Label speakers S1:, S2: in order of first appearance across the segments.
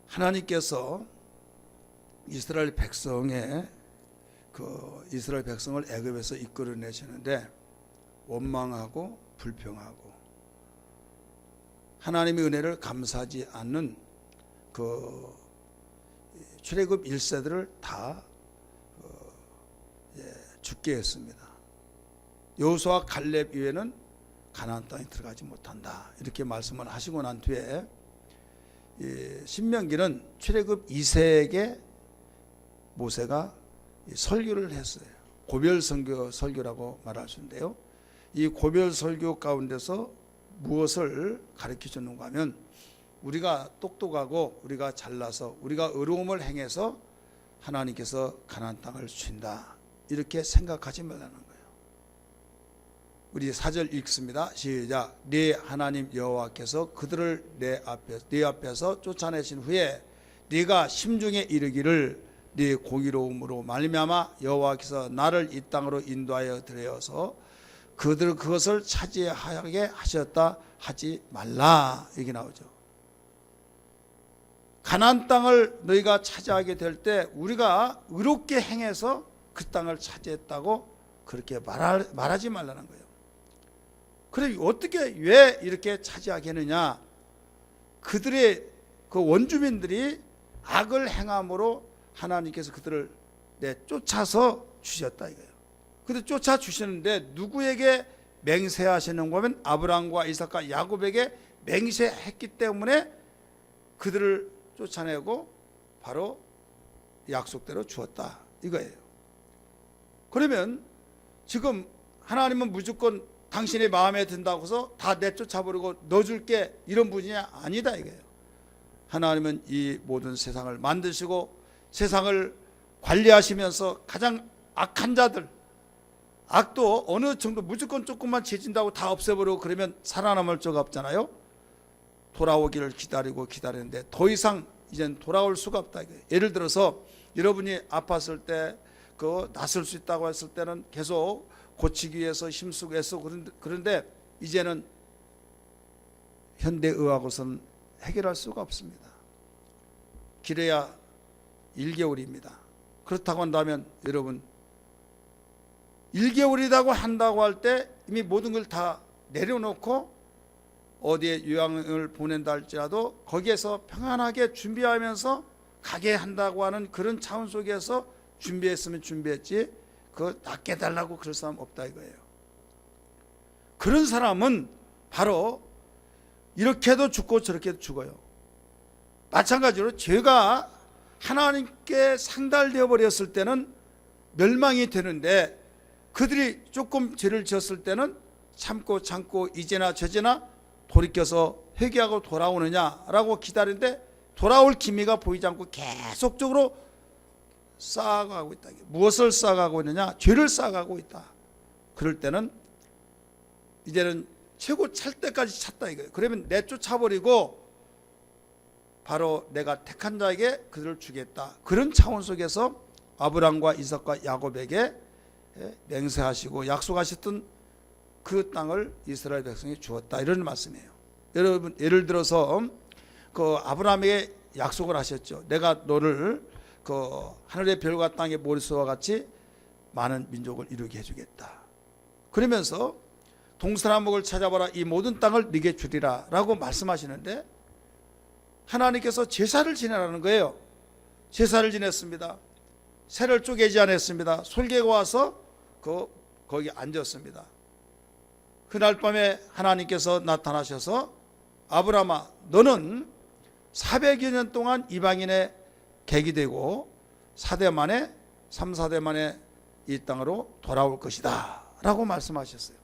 S1: 하나님께서 이스라엘 백성을 애굽에서 이끌어내시는데 원망하고 불평하고 하나님의 은혜를 감사하지 않는 그 출애굽 1세들을 다 죽게 했습니다. 여호수아 갈렙 이외에는 가나안 땅에 들어가지 못한다, 이렇게 말씀을 하시고 난 뒤에 신명기는 출애굽 2세에게 모세가 설교를 했어요. 고별 설교라고 말할 수 있는데요, 이 고별 설교 가운데서 무엇을 가르쳐 주는가 하면 우리가 똑똑하고 우리가 잘나서 우리가 의로움을 행해서 하나님께서 가나안 땅을 주신다, 이렇게 생각하지 말라는 거예요. 우리 4절 읽습니다. 시작. 네 하나님 여호와께서 그들을 네 앞에서 쫓아내신 후에 네가 심중에 이르기를 네 공의로움으로 말미암아 여호와께서 나를 이 땅으로 인도하여 들여서 그것을 차지하게 하셨다 하지 말라, 이게 나오죠. 가나안 땅을 너희가 차지하게 될 때 우리가 의롭게 행해서 그 땅을 차지했다고 그렇게 말하지 말라는 거예요. 그래, 어떻게 왜 이렇게 차지하게 했느냐? 그들의 그 원주민들이 악을 행함으로 하나님께서 그들을 쫓아서 주셨다 이거예요. 근데 쫓아 주시는데 누구에게 맹세하시는 거면 아브라함과 이삭과 야곱에게 맹세했기 때문에 그들을 쫓아내고 바로 약속대로 주었다 이거예요. 그러면 지금 하나님은 무조건 당신의 마음에 든다고 해서 다 내쫓아버리고 넣어줄게, 이런 분이 아니다 이거예요. 하나님은 이 모든 세상을 만드시고 세상을 관리하시면서 가장 악한 자들, 악도 어느 정도 무조건 조금만 죄진다고 다 없애버리고 그러면 살아남을 수가 없잖아요. 돌아오기를 기다리는데 더 이상 이젠 돌아올 수가 없다 이거예요. 예를 들어서 여러분이 아팠을 때 낫을 수 있다고 했을 때는 계속 고치기 위해서 힘쓰고 애쓰고 그런데 이제는 현대의학으로서는 해결할 수가 없습니다. 길어야 1개월입니다. 그렇다고 한다면 여러분 1개월이라고 한다고 할 때 이미 모든 걸 다 내려놓고 어디에 요양을 보낸다 할지라도 거기에서 평안하게 준비하면서 가게 한다고 하는 그런 차원 속에서 준비했으면 준비했지 그거 낫게 해달라고 그럴 사람 없다 이거예요. 그런 사람은 바로 이렇게도 죽고 저렇게도 죽어요. 마찬가지로 죄가 하나님께 상달되어 버렸을 때는 멸망이 되는데 그들이 조금 죄를 지었을 때는 참고 이제나 저제나 돌이켜서 회개하고 돌아오느냐라고 기다리는데 돌아올 기미가 보이지 않고 계속적으로 쌓아가고 있다. 무엇을 쌓아가고 있느냐? 죄를 쌓아가고 있다. 그럴 때는 이제는 최고 찰 때까지 찼다 이거예요. 그러면 내쫓아버리고 바로 내가 택한 자에게 그들을 주겠다. 그런 차원 속에서 아브라함과 이삭과 야곱에게 맹세하시고 약속하셨던 그 땅을 이스라엘 백성이 주었다, 이런 말씀이에요. 여러분, 예를 들어서 그 아브라함에게 약속을 하셨죠. 내가 너를 그 하늘의 별과 땅의 모래수와 같이 많은 민족을 이루게 해주겠다. 그러면서 동서남북을 찾아봐라, 이 모든 땅을 네게 주리라 라고 말씀하시는데 하나님께서 제사를 지내라는 거예요. 제사를 지냈습니다. 새를 쪼개지 않았습니다. 솔개가 와서 거기 앉았습니다. 그날 밤에 하나님께서 나타나셔서 아브라함아, 너는 400여 년 동안 이방인의 객이 되고 3-4대 만에 이 땅으로 돌아올 것이다 라고 말씀하셨어요.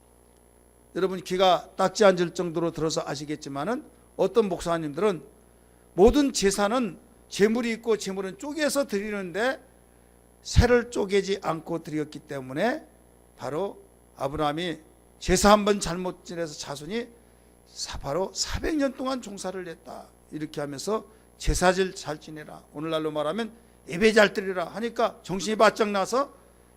S1: 여러분, 귀가 딱지 앉을 정도로 들어서 아시겠지만은 어떤 목사님들은 모든 제사는 제물이 있고 제물은 쪼개서 드리는데 새를 쪼개지 않고 드렸기 때문에 바로 아브라함이 제사 한번 잘못 지내서 자손이 바로 400년 동안 종사를 했다, 이렇게 하면서 제사질 잘 지내라, 오늘날로 말하면 예배 잘 드리라 하니까 정신이 바짝 나서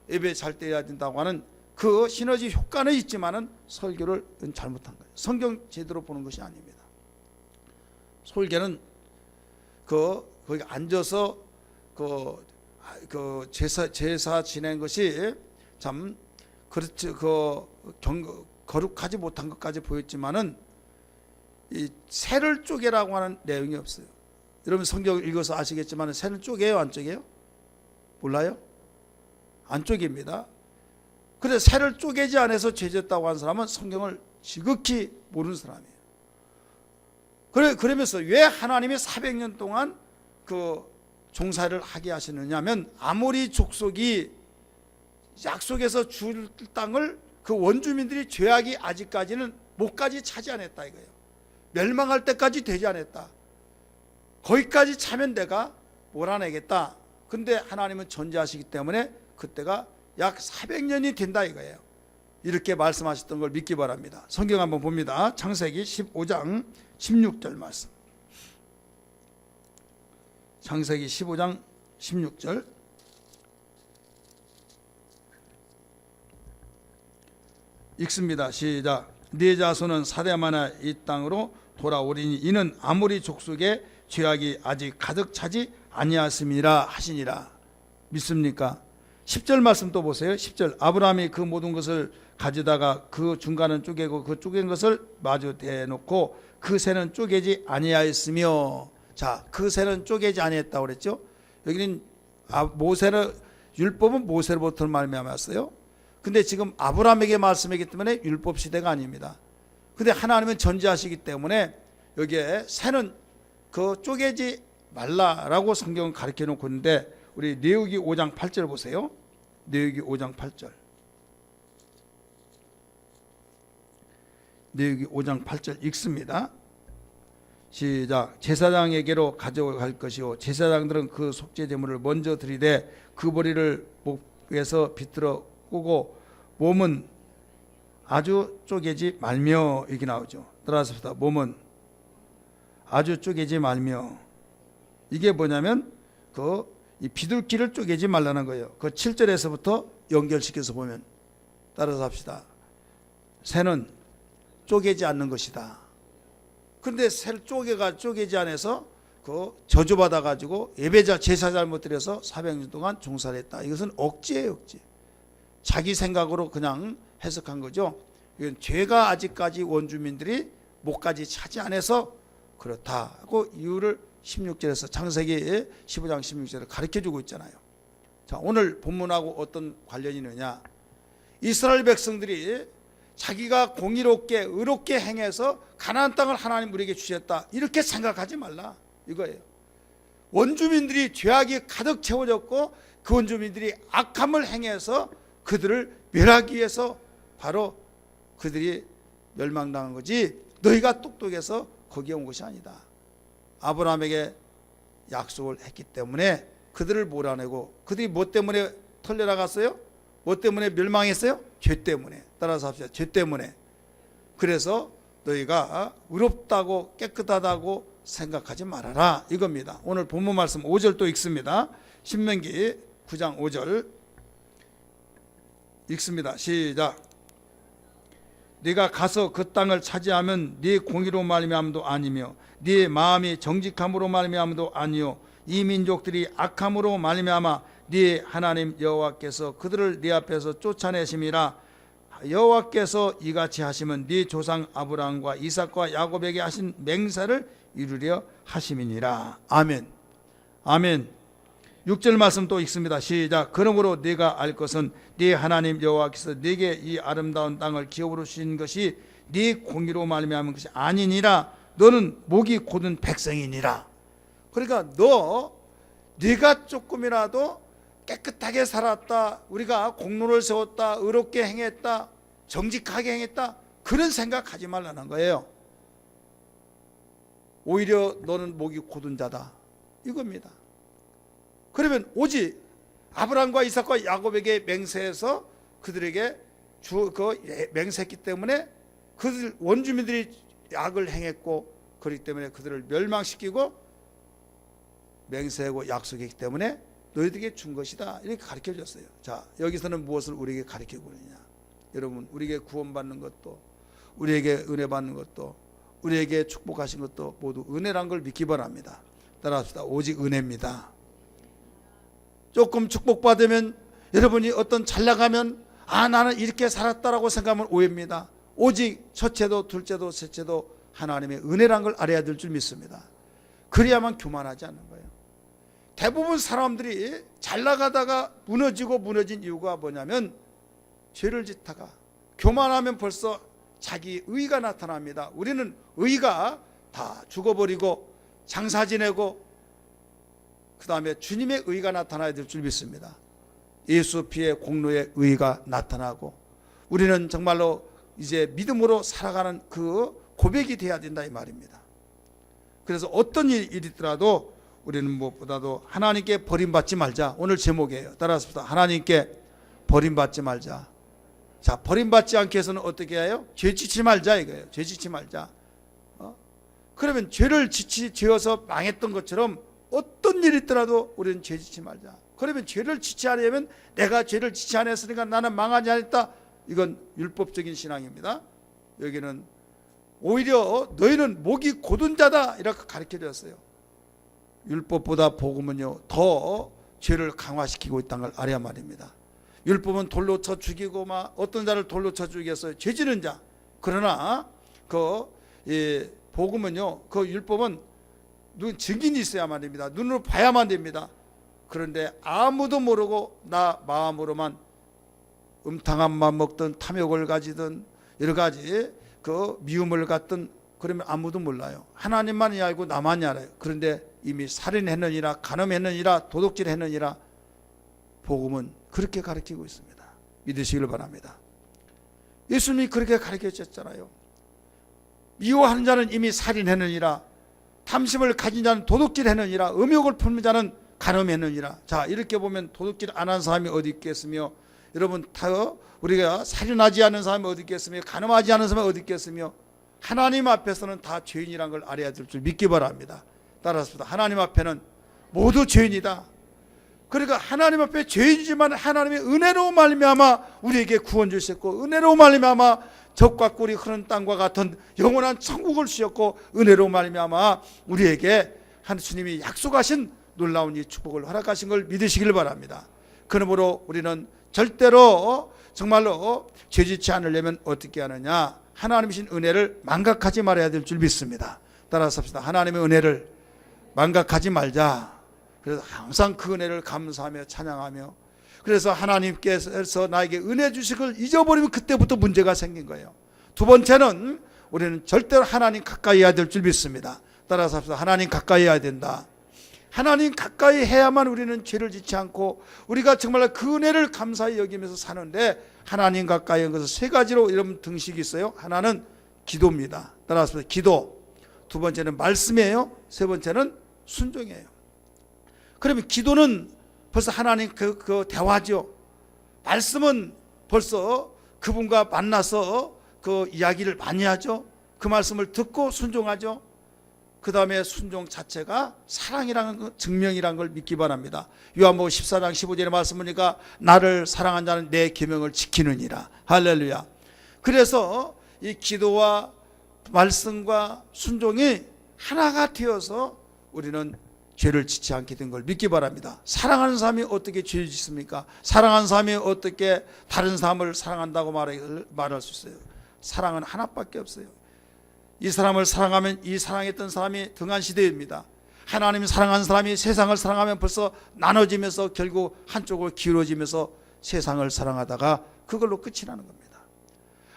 S1: 예배 잘 드려야 된다고 하는 그 시너지 효과는 있지만은 설교를 잘못한 거예요. 성경 제대로 보는 것이 아닙니다. 설교는 거기 앉아서 그 제사 지낸 것이 참 그렇지 거룩하지 못한 것까지 보였지만은 이 새를 쪼개라고 하는 내용이 없어요. 여러분 성경을 읽어서 아시겠지만 새는 쪼개요, 안 쪼개요? 몰라요? 안 쪼갭니다. 그런데 새를 쪼개지 않아서 죄졌다고 하는 사람은 성경을 지극히 모르는 사람이에요. 그러면서 왜 하나님이 400년 동안 그 종사를 하게 하시느냐면 아모리 족속이 약속에서 줄 땅을 그 원주민들이 죄악이 아직까지는 목까지 차지 않았다 이거예요. 멸망할 때까지 되지 않았다. 거기까지 차면 내가 몰아내겠다. 근데 하나님은 전제하시기 때문에 그때가 약 400년이 된다 이거예요. 이렇게 말씀하셨던 걸 믿기 바랍니다. 성경 한번 봅니다. 창세기 15장 16절 말씀. 창세기 15장 16절. 읽습니다. 시작. 네 자손은 사대만에 이 땅으로 돌아오리니 이는 아모리 족속의 죄악이 아직 가득 차지 아니하심이라 하시니라. 믿습니까? 10절 말씀 또 보세요. 10절. 아브라함이 그 모든 것을 가져다가 그 중간은 쪼개고 그 쪼갠 것을 마주 대놓고 그 새는 쪼개지 아니하였으며. 자, 그 새는 쪼개지 아니했다고 그랬죠. 여기는 모세를, 율법은 모세로부터 말미암았어요. 근데 지금 아브라함에게 말씀이기 때문에 율법 시대가 아닙니다. 근데 하나님은 전제하시기 때문에 여기에 새는 그 쪼개지 말라라고 성경은 가르쳐 놓고 있는데, 우리 레위기 5장 8절 보세요. 레위기 5장 8절. 레위기 5장 8절 읽습니다. 시작. 제사장에게로 가져갈 것이요 제사장들은 그 속죄 제물을 먼저 드리되 그 머리를 목에서 비틀어 꼬고 몸은 아주 쪼개지 말며. 이렇게 나오죠. 따라서 봅시다. 몸은 아주 쪼개지 말며. 이게 뭐냐면 이 비둘기를 쪼개지 말라는 거예요. 그 7절에서부터 연결시켜서 보면, 따라서 합시다. 새는 쪼개지 않는 것이다. 그런데 새를 쪼개지 않아서 저주받아 가지고 예배자 제사 잘못 드려서 400년 동안 종사를 했다. 이것은 억지예요, 억지. 자기 생각으로 그냥 해석한 거죠. 이건 죄가 아직까지 원주민들이 목까지 차지 않아서 그렇다고 이유를 16절에서 창세기 15장 16절에 가르쳐주고 있잖아요. 자, 오늘 본문하고 어떤 관련이 있느냐. 이스라엘 백성들이 자기가 공의롭게 의롭게 행해서 가나안 땅을 하나님 우리에게 주셨다, 이렇게 생각하지 말라 이거예요. 원주민들이 죄악이 가득 채워졌고 그 원주민들이 악함을 행해서 그들을 멸하기 위해서 바로 그들이 멸망당한 거지, 너희가 똑똑해서 거기에 온 것이 아니다. 아브라함에게 약속을 했기 때문에 그들을 몰아내고, 그들이 뭐 때문에 털려나갔어요? 뭐 때문에 멸망했어요? 죄 때문에. 따라서 합시다. 죄 때문에. 그래서 너희가 의롭다고 깨끗하다고 생각하지 말아라 이겁니다. 오늘 본문 말씀 5절 또 읽습니다. 신명기 9장 5절 읽습니다. 시작. 네가 가서 그 땅을 차지하면 네 공의로 말미암도 아니며 네 마음이 정직함으로 말미암도 아니요 이 민족들이 악함으로 말미암아 네 하나님 여호와께서 그들을 네 앞에서 쫓아내심이라. 여호와께서 이같이 하시면 네 조상 아브라함과 이삭과 야곱에게 하신 맹세를 이루려 하심이니라. 아멘. 아멘. 6절 말씀 또 읽습니다. 시작. 그러므로 네가 알 것은 네 하나님 여호와께서 네게 이 아름다운 땅을 기업으로 주신 것이 네 공의로 말미암은 것이 아니니라. 너는 목이 곧은 백성이니라. 그러니까 네가 조금이라도 깨끗하게 살았다, 우리가 공로를 세웠다, 의롭게 행했다, 정직하게 행했다, 그런 생각하지 말라는 거예요. 오히려 너는 목이 곧은 자다 이겁니다. 그러면 오직 아브라함과 이삭과 야곱에게 맹세해서 그들에게 맹세했기 때문에 그들 원주민들이 악을 행했고, 그렇기 때문에 그들을 멸망시키고 맹세하고 약속했기 때문에 너희들에게 준 것이다, 이렇게 가르쳐 줬어요. 자, 여기서는 무엇을 우리에게 가르쳐 보느냐. 여러분, 우리에게 구원받는 것도, 우리에게 은혜 받는 것도, 우리에게 축복하신 것도 모두 은혜란 걸 믿기 바랍니다. 따라합시다. 오직 은혜입니다. 조금 축복받으면, 여러분이 어떤 잘 나가면 나는 이렇게 살았다라고 생각하면 오해입니다. 오직 첫째도 둘째도 셋째도 하나님의 은혜란 걸 알아야 될 줄 믿습니다. 그래야만 교만하지 않는 거예요. 대부분 사람들이 잘 나가다가 무너진 이유가 뭐냐면, 죄를 짓다가 교만하면 벌써 자기 의가 나타납니다. 우리는 의가 다 죽어버리고 장사 지내고 그 다음에 주님의 의가 나타나야 될 줄 믿습니다. 예수 피의 공로의 의가 나타나고 우리는 정말로 이제 믿음으로 살아가는 그 고백이 돼야 된다 이 말입니다. 그래서 어떤 일이 있더라도 우리는 무엇보다도 하나님께 버림받지 말자. 오늘 제목이에요. 따라서 하나님께 버림받지 말자. 자, 버림받지 않기 위해서는 어떻게 해요? 죄 짓지 말자 이거예요. 죄 짓지 말자. 그러면 죄를 지어서 망했던 것처럼 어떤 일이 있더라도 우리는 죄 짓지 말자. 그러면 죄를 짓지 않으면 내가 죄를 짓지 않았으니까 나는 망하지 않았다. 이건 율법적인 신앙입니다. 여기는 오히려 너희는 목이 곧은 자다 이렇게 가르쳐줬어요. 율법보다 복음은요 더 죄를 강화시키고 있다는 걸 알아야 말입니다. 율법은 돌로 쳐 죽이고 막 어떤 자를 돌로 쳐 죽였어요. 죄 지는 자. 그러나 복음은요, 그 율법은 증인이 있어야 말입니다. 눈으로 봐야만 됩니다. 그런데 아무도 모르고 나 마음으로만 음탕한 맘 먹든 탐욕을 가지든 여러 가지 그 미움을 갖든 그러면 아무도 몰라요. 하나님만이 알고 나만이 알아요. 그런데 이미 살인했느니라 간음했느니라 도둑질했느니라 복음은 그렇게 가르치고 있습니다. 믿으시길 바랍니다. 예수님이 그렇게 가르쳐주셨잖아요. 미워하는 자는 이미 살인했느니라 탐심을 가진 자는 도둑질했느니라 음욕을 품는 자는 간음했느니라. 자, 이렇게 보면 도둑질 안 한 사람이 어디 있겠으며, 여러분 다 우리가 살인하지 않은 사람이 어디 있겠으며, 간음하지 않은 사람이 어디 있겠으며, 하나님 앞에서는 다 죄인이란 걸 알아야 될 줄 믿기 바랍니다. 따라서 하나님 앞에는 모두 죄인이다. 그러니까 하나님 앞에 죄인이지만 하나님의 은혜로 말미암아 우리에게 구원 주셨고, 은혜로 말미암아 적과 꿀이 흐르는 땅과 같은 영원한 천국을 주셨고, 은혜로 말미암아 우리에게 하나님이 약속하신 놀라운 이 축복을 허락하신 걸 믿으시길 바랍니다. 그러므로 우리는 절대로 정말로 죄짓지 않으려면 어떻게 하느냐, 하나님이신 은혜를 망각하지 말아야 될 줄 믿습니다. 따라서 합시다. 하나님의 은혜를 망각하지 말자. 그래서 항상 그 은혜를 감사하며 찬양하며, 그래서 하나님께서 나에게 은혜 주신 걸 잊어버리면 그때부터 문제가 생긴 거예요. 두 번째는 우리는 절대로 하나님 가까이 해야 될 줄 믿습니다. 따라서 합시다. 하나님 가까이 해야 된다. 하나님 가까이 해야만 우리는 죄를 짓지 않고 우리가 정말 그 은혜를 감사히 여기면서 사는데, 하나님 가까이 한 것은 세 가지로 여러분 등식이 있어요. 하나는 기도입니다. 따라서 기도. 두 번째는 말씀이에요. 세 번째는 순종이에요. 그러면 기도는 벌써 하나님 그 대화죠. 말씀은 벌써 그분과 만나서 그 이야기를 많이 하죠. 그 말씀을 듣고 순종하죠. 그 다음에 순종 자체가 사랑이라는 증명이라는 걸 믿기 바랍니다. 요한복음 14장 15절의 말씀 보니까 나를 사랑한 자는 내 계명을 지키느니라. 할렐루야. 그래서 이 기도와 말씀과 순종이 하나가 되어서 우리는 죄를 짓지 않게 된 걸 믿기 바랍니다. 사랑하는 사람이 어떻게 죄를 짓습니까? 사랑하는 사람이 어떻게 다른 사람을 사랑한다고 말할 수 있어요? 사랑은 하나밖에 없어요. 이 사람을 사랑하면 이 사랑했던 사람이 등한 시대입니다. 하나님이 사랑한 사람이 세상을 사랑하면 벌써 나눠지면서 결국 한쪽으로 기울어지면서 세상을 사랑하다가 그걸로 끝이 나는 겁니다.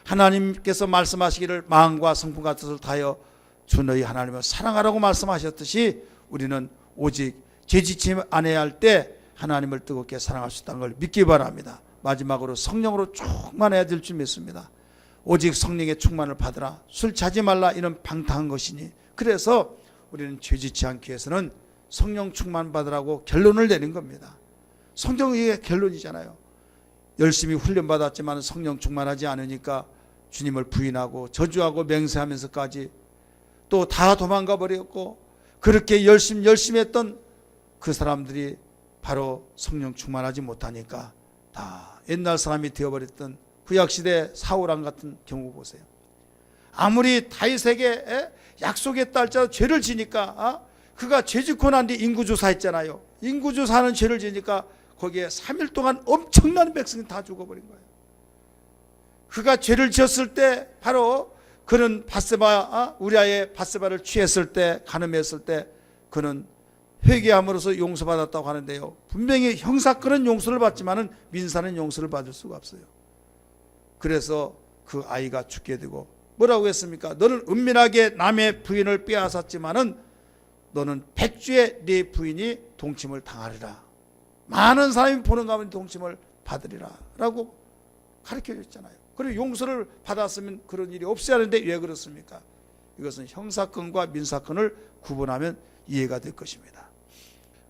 S1: 하나님께서 말씀하시기를 마음과 성품과 뜻을 다하여 주 너희 하나님을 사랑하라고 말씀하셨듯이 우리는 오직 죄짓지 않아야 할 때 하나님을 뜨겁게 사랑할 수 있다는 걸 믿기 바랍니다. 마지막으로 성령으로 충만해야 될 줄 믿습니다. 오직 성령의 충만을 받으라. 술 취하지 말라. 이는 방탕한 것이니. 그래서 우리는 죄짓지 않기 위해서는 성령 충만 받으라고 결론을 내린 겁니다. 성경의 결론이잖아요. 열심히 훈련받았지만 성령 충만하지 않으니까 주님을 부인하고 저주하고 맹세하면서까지 또 다 도망가 버렸고, 그렇게 열심히 했던 그 사람들이 바로 성령 충만하지 못하니까 다 옛날 사람이 되어버렸던 구약시대 사울왕 같은 경우 보세요. 아무리 다윗에게 약속했다 할지라도 죄를 지니까 그가 죄 짓고 난 뒤 인구조사했잖아요. 인구조사하는 죄를 지니까 거기에 3일 동안 엄청난 백성이 다 죽어버린 거예요. 그가 죄를 지었을 때 바로 그는 바세바, 우리아의 바세바를 취했을 때, 간음했을 때 그는 회개함으로써 용서받았다고 하는데요. 분명히 형사건은 용서를 받지만은 민사는 용서를 받을 수가 없어요. 그래서 그 아이가 죽게 되고 뭐라고 했습니까? 너는 은밀하게 남의 부인을 빼앗았지만은 너는 백주에 네 부인이 동침을 당하리라. 많은 사람이 보는 가운데 동침을 받으리라 라고 가르쳐 줬잖아요. 그리고 용서를 받았으면 그런 일이 없어야 하는데 왜 그렇습니까? 이것은 형사건과 민사건을 구분하면 이해가 될 것입니다.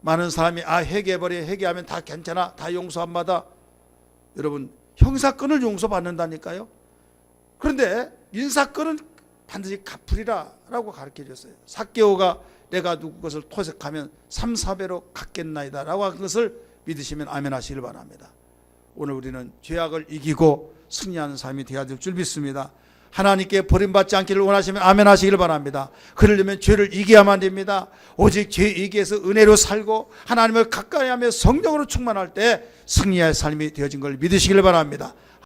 S1: 많은 사람이 회개해버려, 회개하면 다 괜찮아, 다 용서 안 받아. 여러분, 형사건을 용서받는다니까요. 그런데 민사건은 반드시 갚으리라 라고 가르쳐 줬어요. 삭개오가 내가 누구 것을 토색하면 3, 4배로 갚겠나이다 라고 한 것을 믿으시면 아멘 하시길 바랍니다. 오늘 우리는 죄악을 이기고 승리하는 삶이 되어야 될 줄 믿습니다. 하나님께 버림받지 않기를 원하시면 아멘 하시길 바랍니다. 그러려면 죄를 이겨야만 됩니다. 오직 죄 이기에서 은혜로 살고 하나님을 가까이 하며 성령으로 충만할 때 승리의 삶이 되어진 걸 믿으시길 바랍니다.